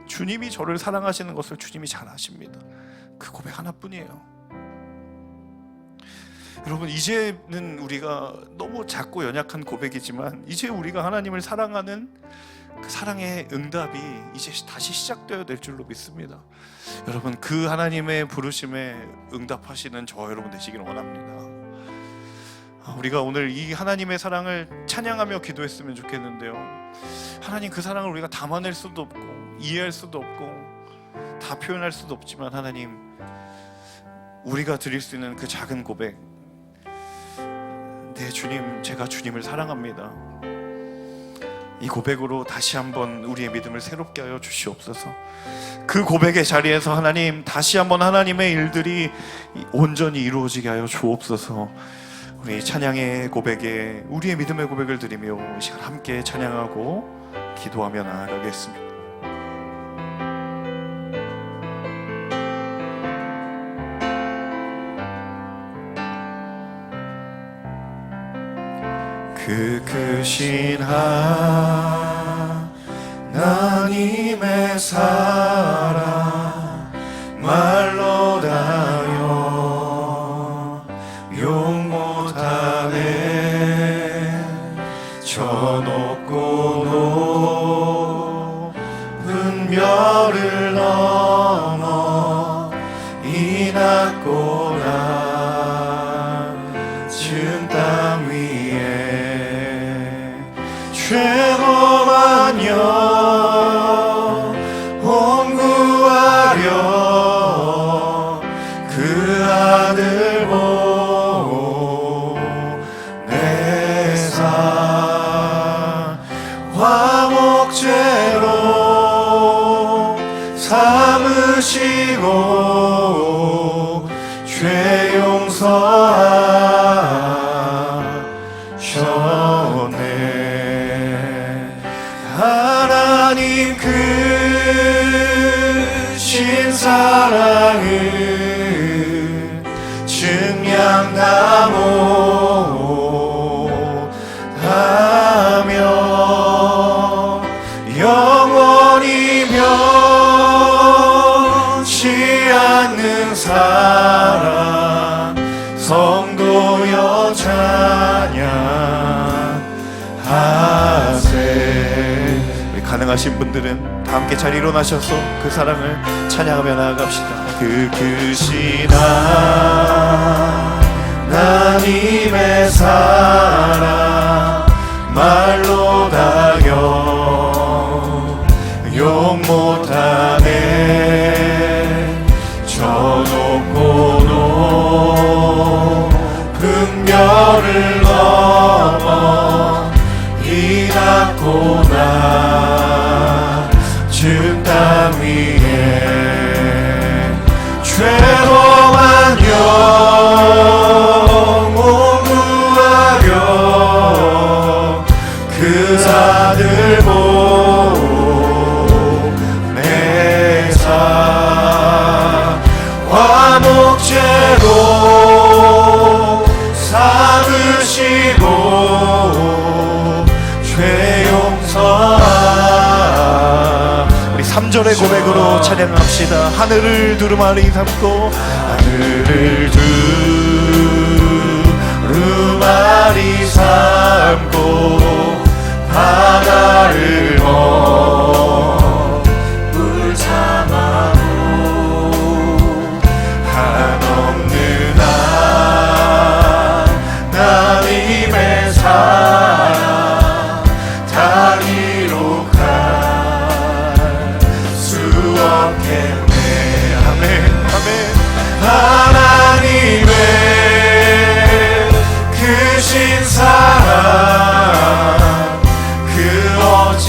주님이 저를 사랑하시는 것을 주님이 잘 아십니다. 그 고백 하나뿐이에요. 여러분, 이제는 우리가 너무 작고 연약한 고백이지만, 이제 우리가 하나님을 사랑하는 그 사랑의 응답이 이제 다시 시작되어야 될 줄로 믿습니다. 여러분, 그 하나님의 부르심에 응답하시는 저 여러분 되시길 원합니다. 우리가 오늘 이 하나님의 사랑을 찬양하며 기도했으면 좋겠는데요, 하나님, 그 사랑을 우리가 담아낼 수도 없고 이해할 수도 없고 다 표현할 수도 없지만, 하나님, 우리가 드릴 수 있는 그 작은 고백, 네, 주님, 제가 주님을 사랑합니다, 이 고백으로 다시 한번 우리의 믿음을 새롭게 하여 주시옵소서. 그 고백의 자리에서 하나님, 다시 한번 하나님의 일들이 온전히 이루어지게 하여 주옵소서. 우리 찬양의 고백에 우리의 믿음의 고백을 드리며 이 시간 함께 찬양하고 기도하며 나아가겠습니다. 그 크신 하나님의 사랑 말로 다여 용 못하네. 저 높고 높은 별을 넘어 이 낮고 낮은 땅 위에 죄고만 영혼 구하려 그 아들 보내사 화목제로 삼으시고 죄 용서하셨네. 하나님 크신 사랑을 증명다 못하며 영원히 변치 않는 사랑 성도여 찬양하세. 우리 가능하신 분들은 다 함께 잘 일어나셔서 그 사랑을 찬양하며 나아갑시다. 그 크신 하나님의 사랑 말로 다여 용 못하네. 저 높고 높은 별을 넘어 이 낮고 낮은 땅 위에 죄로만 영혼 구하려 그 아들 보내사 화목제로 삼으시고 죄 용서하. 우리 3절의 고백으로 찬양합시다. 하늘을 두루마리 삼고 하늘을 두루마리 삼고 바다를 물 참아도 한없는 하나님의 사랑 다 기록할 수 없겠네. 아멘 아멘. 하나님의 크신 사랑 그 어찌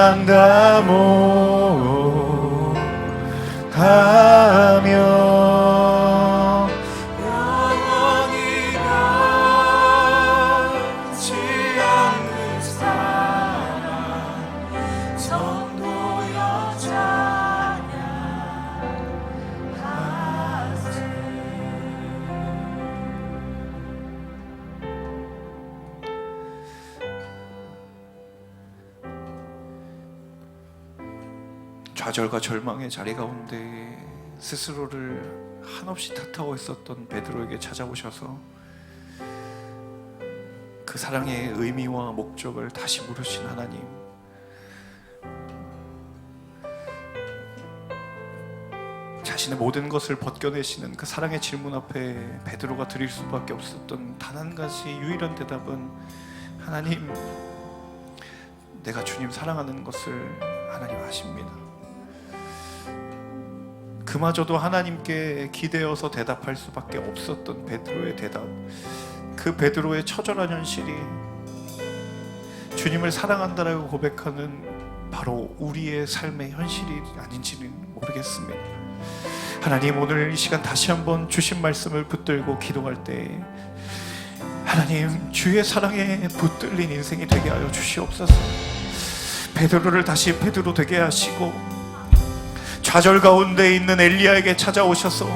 장담호 하며 영원히 변치 않는 사랑 성도여 찬양하세. 좌절과 절망의 자리 가운데 스스로를 한없이 탓하고 있었던 베드로에게 찾아오셔서 그 사랑의 의미와 목적을 다시 물으신 하나님, 자신의 모든 것을 벗겨내시는 그 사랑의 질문 앞에 베드로가 드릴 수밖에 없었던 단 한 가지 유일한 대답은 하나님, 내가 주님 사랑하는 것을 하나님 아십니다. 그마저도 하나님께 기대어서 대답할 수밖에 없었던 베드로의 대답, 그 베드로의 처절한 현실이 주님을 사랑한다라고 고백하는 바로 우리의 삶의 현실이 아닌지는 모르겠습니다. 하나님, 오늘 이 시간 다시 한번 주신 말씀을 붙들고 기도할 때 하나님, 주의 사랑에 붙들린 인생이 되게 하여 주시옵소서. 베드로를 다시 베드로 되게 하시고 좌절 가운데 있는 엘리야에게 찾아오셔서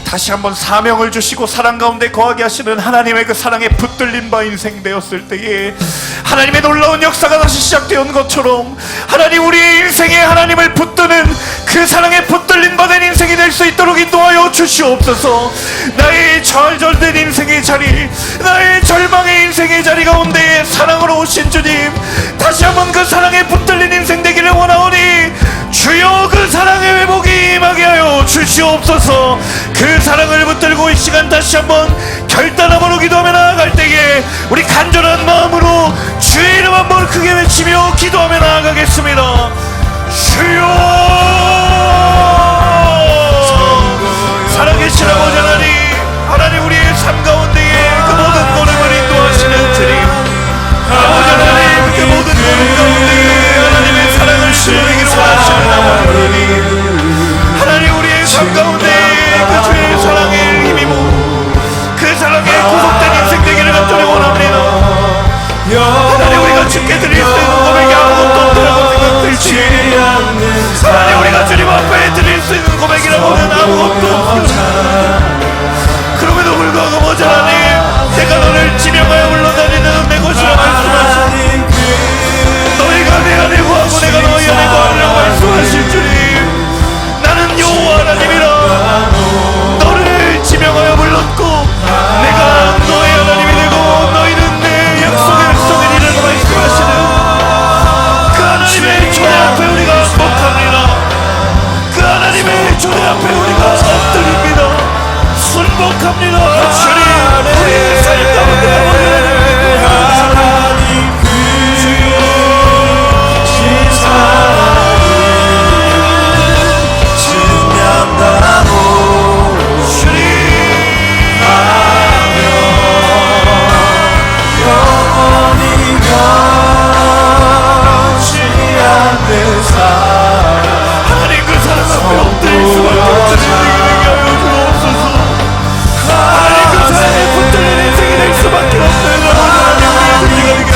다시 한번 사명을 주시고 사랑 가운데 거하게 하시는 하나님의 그 사랑에 붙들린 바 인생 되었을 때에 하나님의 놀라운 역사가 다시 시작되온 것처럼 하나님, 우리의 인생에 하나님을 붙드는 그 사랑에 붙들린 바 된 인생이 될 수 있도록 인도하여 주시옵소서. 나의 좌절된 인생의 자리, 나의 절망의 인생의 자리 가운데 사랑으로 오신 주님, 다시 한번 그 사랑에 붙들린 인생 되기를 원하오니 주여, 그 사랑의 회복이 임하게 하여 주시옵소서. 그 사랑을 붙들고 이 시간 다시 한번 결단함으로 기도하며 나아갈 때에 우리 간절한 마음으로 주의 이름 한번 크게 외치며 기도하며 나아가겠습니다. 주여, 살아계신 아버지 하나님, 하나님, 우리의 삶 가운데에 그 모든 걸음을 인도하시는 주님, 아버지 하나님, 그 모든 걸음 가운데에 하나님의 사랑을 실행하기로 하시는 아버지 하나님, 하나님, 우리의 삶 가운데 그 주의 사랑에 힘입어 그 사랑에 구속된 인생 되기를 간절히 원합니다. 하나님, 우리가 주께 드릴 수 있는 고백이 아무것도 없다고 생각될지, 하나님, 우리가 주님 앞에 드릴 수 있는 고백이라고는 아무것도 없습니다. 그럼에도 불구하고 보자 하나님, 내가 너를 지명하여 불러다니는 내 것이라 말씀하시니 너희가 내 안에 구하고 내가 너희 안에 구하리라고 말씀하실 주님, 나는 여호와 하나님이라 너를 지명하여 불렀고 내가 너의 하나님이 되고 너희는 내 약속의 백성이라고 말씀하시는 그 하나님의 초대 앞에 우리가 엎드립니다. 그 하나님의 초대 앞에 우리가 엎드립니다. 순복합니다. 주님, 우리의 삶 가운데 하나님 주신 사랑을 증명하고 영원히 변치 않는 사랑, 하나님, 그 사랑 앞에 엎드릴 수밖에 없으니 하나님, 그 사랑에 붙들린 인생이 될 수밖에 없는 하나님, 그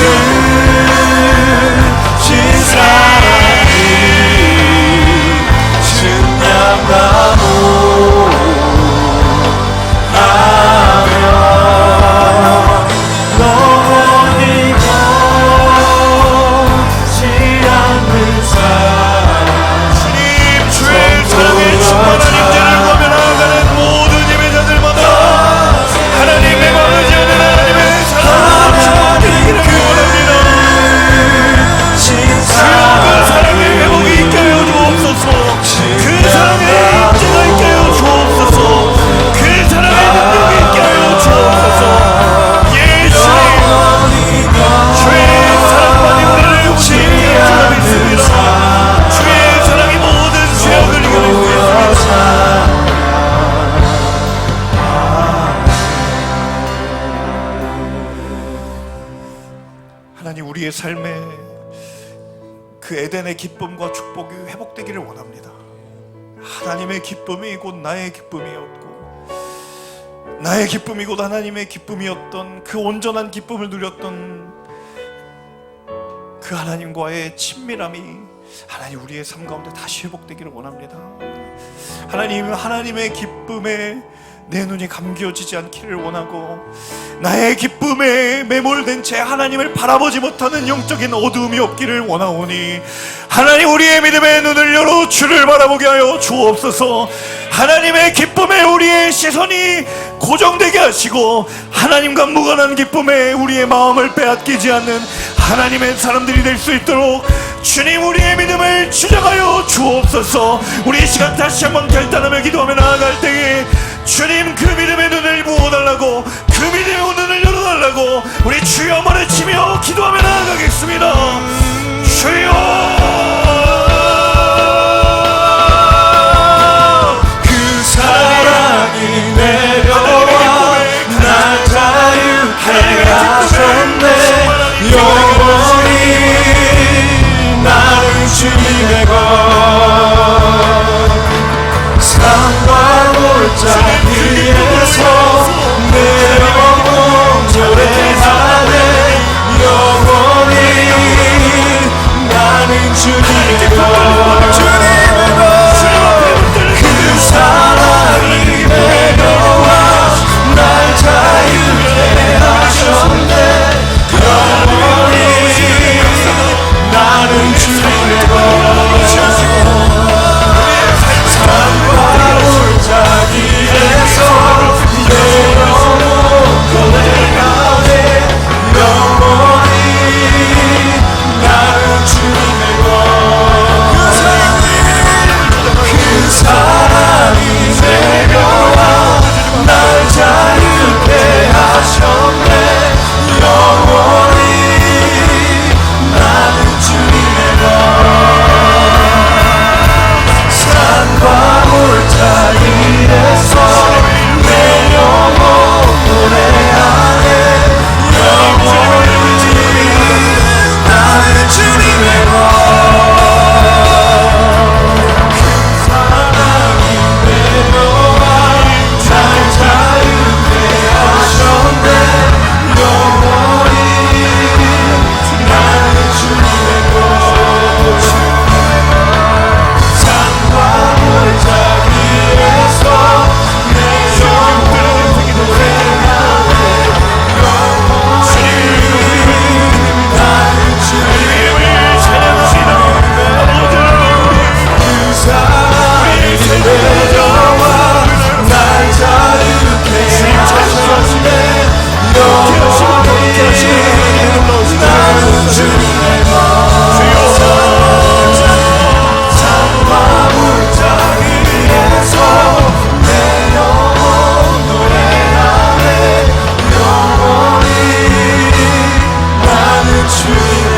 사랑이 증명하고 그 에덴의 기쁨과 축복이 회복되기를 원합니다. 하나님의 기쁨이 곧 나의 기쁨이었고, 나의 기쁨이 곧 하나님의 기쁨이었던 그 온전한 기쁨을 누렸던 그 하나님과의 친밀함이 하나님 우리의 삶 가운데 다시 회복되기를 원합니다. 하나님, 하나님의 기쁨에 내 눈이 감겨지지 않기를 원하고, 나의 기쁨에 매몰된 채 하나님을 바라보지 못하는 영적인 어두움이 없기를 원하오니, 하나님 우리의 믿음의 눈을 열어 주를 바라보게 하여 주옵소서. 하나님의 기쁨에 우리의 시선이 고정되게 하시고, 하나님과 무관한 기쁨에 우리의 마음을 빼앗기지 않는 하나님의 사람들이 될 수 있도록 주님 우리의 믿음을 주장하여 주옵소서. 우리 이 시간 다시 한번 결단하며 기도하며 나아갈 때에 주님 그 믿음의 눈을 부어달라고, 그 믿음의 눈을 열어달라고 우리 주여 말을 치며 기도하며 나아가겠습니다. 주여, 그 사랑이 내려와 날 자유케 하셨네. 영원히 나는 주님의 것, 삶과 골짜기에서 내 영혼 노래하네. 영원히 나는 주님의 것, 그 사랑이 내려와 날 자유케 하셨네. 영원히 나는 주님의 것, 삶과 골짜기에서 내 영혼 고백하네. 영원히 나는 주님의 것, 그 사랑이 내려와 날 자유케 하셨네. 영원히 나는 주님의 것, 산과 골짜기에서 내 영혼 노래하네. 영원히 나는 주님의 것, 그 사랑이 내려와 날 자유케 하셨네. 영원히 나는 주님의 것, 산과 골짜기에서 내 영혼 노래하네. 영원히 나는 주님의 그 사랑이 내려와 날 자유케 하셨네. 영원히 나는 주님의 것, 산과 골짜기에서 내 영혼 노래하네. 영원히 나는 주님의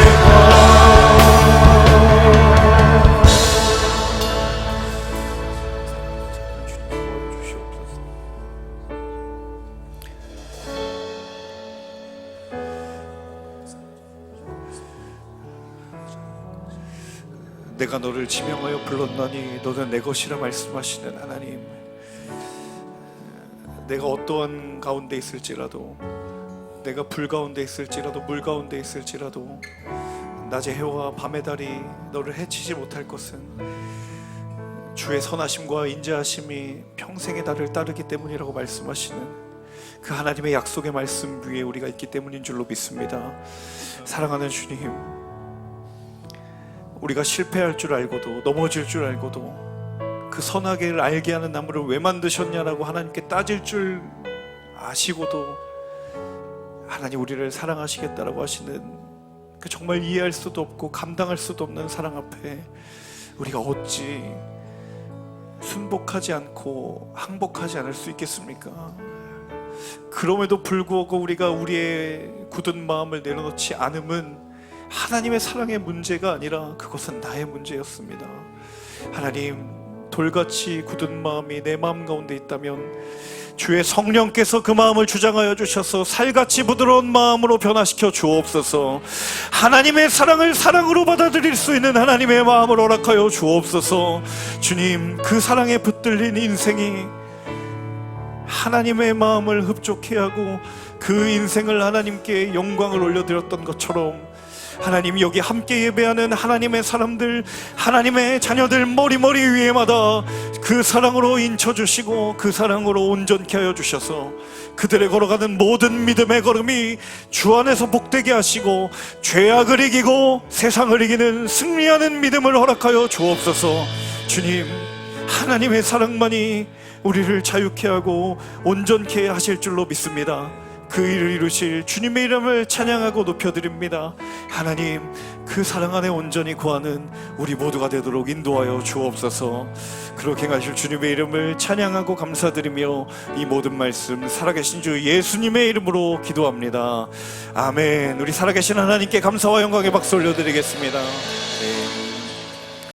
내가 너를 지명하여 불렀나니 너는 내 것이라 말씀하시는 하나님, 내가 어떠한 가운데 있을지라도, 내가 불 가운데 있을지라도, 물 가운데 있을지라도 낮의 해와 밤의 달이 너를 해치지 못할 것은 주의 선하심과 인자하심이 평생의 달을 따르기 때문이라고 말씀하시는 그 하나님의 약속의 말씀 위에 우리가 있기 때문인 줄로 믿습니다. 사랑하는 주님, 우리가 실패할 줄 알고도, 넘어질 줄 알고도, 그 선하게를 알게 하는 나무를 왜 만드셨냐라고 하나님께 따질 줄 아시고도 하나님 우리를 사랑하시겠다라고 하시는 그 정말 이해할 수도 없고 감당할 수도 없는 사랑 앞에 우리가 어찌 순복하지 않고 항복하지 않을 수 있겠습니까? 그럼에도 불구하고 우리가 우리의 굳은 마음을 내려놓지 않음은 하나님의 사랑의 문제가 아니라 그것은 나의 문제였습니다. 하나님, 돌같이 굳은 마음이 내 마음 가운데 있다면 주의 성령께서 그 마음을 주장하여 주셔서 살같이 부드러운 마음으로 변화시켜 주옵소서. 하나님의 사랑을 사랑으로 받아들일 수 있는 하나님의 마음을 허락하여 주옵소서. 주님, 그 사랑에 붙들린 인생이 하나님의 마음을 흡족해 하고 그 인생을 하나님께 영광을 올려드렸던 것처럼, 하나님, 여기 함께 예배하는 하나님의 사람들, 하나님의 자녀들 머리 위에마다 그 사랑으로 인쳐주시고 그 사랑으로 온전케 하여 주셔서 그들의 걸어가는 모든 믿음의 걸음이 주 안에서 복되게 하시고 죄악을 이기고 세상을 이기는 승리하는 믿음을 허락하여 주옵소서. 주님, 하나님의 사랑만이 우리를 자유케 하고 온전케 하실 줄로 믿습니다. 그 일을 이루실 주님의 이름을 찬양하고 높여드립니다. 하나님, 그 사랑 안에 온전히 구하는 우리 모두가 되도록 인도하여 주옵소서. 그렇게 하실 주님의 이름을 찬양하고 감사드리며 이 모든 말씀 살아계신 주 예수님의 이름으로 기도합니다. 아멘. 우리 살아계신 하나님께 감사와 영광의 박수 올려드리겠습니다. 네.